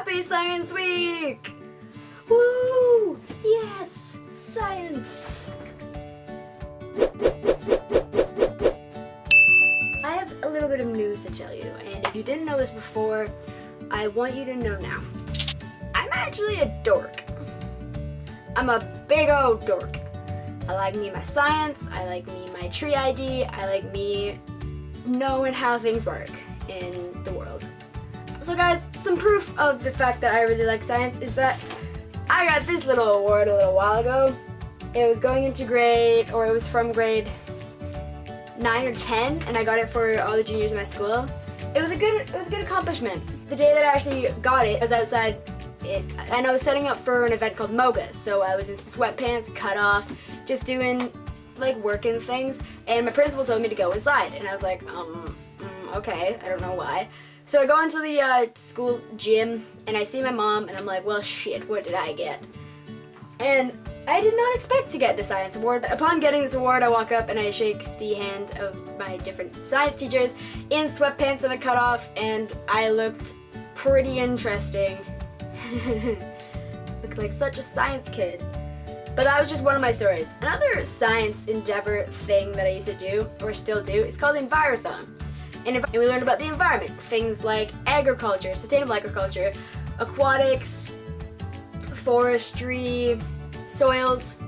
Happy Science Week! Woo! Yes! Science! I have a little bit of news to tell you, and if you didn't know this before, I want you to know now. I'm actually a dork. I'm a big old dork. I like me my science, I like me my tree ID, I like me knowing how things work in the world. So guys, some proof of the fact that I really like science is that I got this little award a little while ago. It was going into grade, or it was from grade 9 or 10, and I got it for all the juniors in my school. It was a good accomplishment. The day that I actually got it, I was outside and I was setting up for an event called Moga, so I was in sweatpants, cut off, just doing like working things, and my principal told me to go inside, and I was like, okay, I don't know why. So I go into the school gym, and I see my mom, and I'm like, well shit, what did I get? And I did not expect to get the science award. Upon getting this award, I walk up and I shake the hand of my different science teachers in sweatpants and a cutoff, and I looked pretty interesting. Looked like such a science kid. But that was just one of my stories. Another science endeavor thing that I used to do, or still do, is called Envirothon. And we learned about the environment, things like agriculture, sustainable agriculture, aquatics, forestry, soils,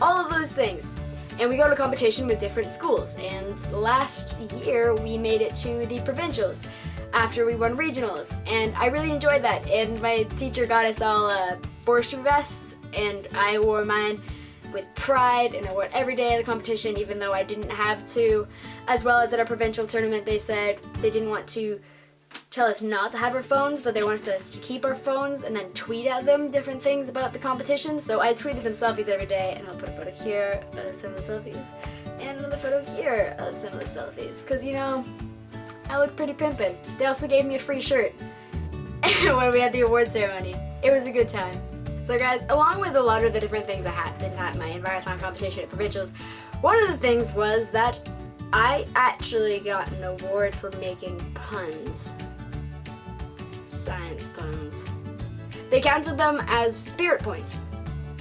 all of those things. And we go to competition with different schools, and last year we made it to the provincials after we won regionals, and I really enjoyed that, and my teacher got us all forestry vests, and I wore mine with pride, and I wore it every day of the competition even though I didn't have to. As well as at our provincial tournament, they said they didn't want to tell us not to have our phones, but they wanted us to keep our phones and then tweet at them different things about the competition. So I tweeted them selfies every day, and I'll put a photo here of some of the selfies and another photo here of some of the selfies, because you know, I look pretty pimpin'. They also gave me a free shirt when we had the award ceremony. It was a good time. So guys, along with a lot of the different things I had in my Envirothon competition at provincials, one of the things was that I actually got an award for making puns. Science puns. They counted them as spirit points.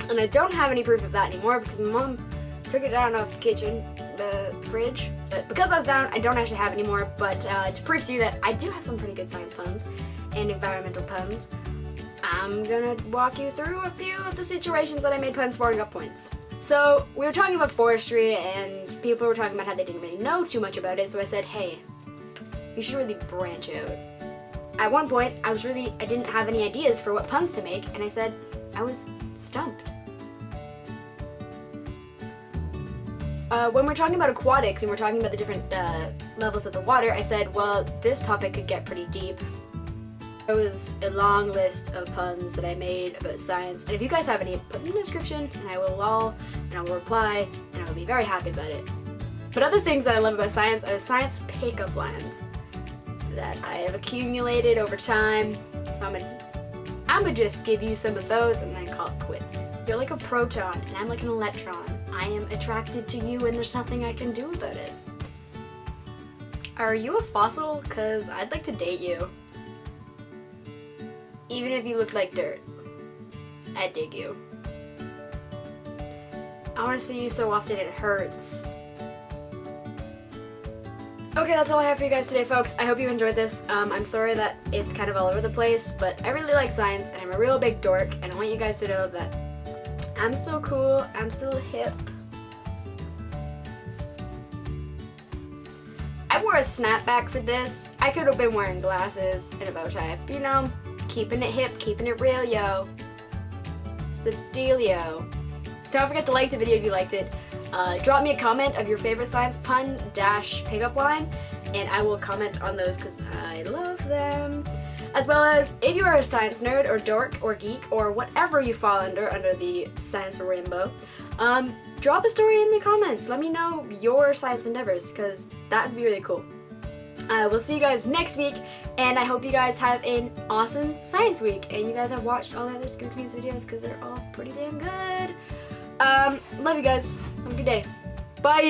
And I don't have any proof of that anymore because my mom took it down off the kitchen, the fridge. But because I was down, I don't actually have any more. But to prove to you that I do have some pretty good science puns and environmental puns, I'm gonna walk you through a few of the situations that I made puns for and got points. So we were talking about forestry, and people were talking about how they didn't really know too much about it, so I said, hey, you should really branch out. At one point, I didn't have any ideas for what puns to make, and I said, I was stumped. When we're talking about aquatics and we're talking about the different levels of the water, I said, well, this topic could get pretty deep. There was a long list of puns that I made about science, and if you guys have any, put them in the description, and I will lol, and I will reply, and I will be very happy about it. But other things that I love about science are the science pickup lines that I have accumulated over time, so I'm gonna just give you some of those and then call it quits. You're like a proton, and I'm like an electron. I am attracted to you, and there's nothing I can do about it. Are you a fossil? 'Cause I'd like to date you. Even if you look like dirt, I dig you. I want to see you so often it hurts. Okay, that's all I have for you guys today, folks. I hope you enjoyed this. I'm sorry that it's kind of all over the place, but I really like science, and I'm a real big dork, and I want you guys to know that I'm still cool, I'm still hip. I wore a snapback for this. I could have been wearing glasses and a bow tie, but you know, keeping it hip, keeping it real, yo. It's the dealio. Don't forget to like the video if you liked it. Drop me a comment of your favorite science pun / pickup line, and I will comment on those because I love them. As well as, if you are a science nerd or dork or geek or whatever you fall under the science rainbow, drop a story in the comments. Let me know your science endeavors because that would be really cool. We'll see you guys next week, and I hope you guys have an awesome science week, and you guys have watched all the other Screw Queens videos because they're all pretty damn good. Love you guys. Have a good day. Bye!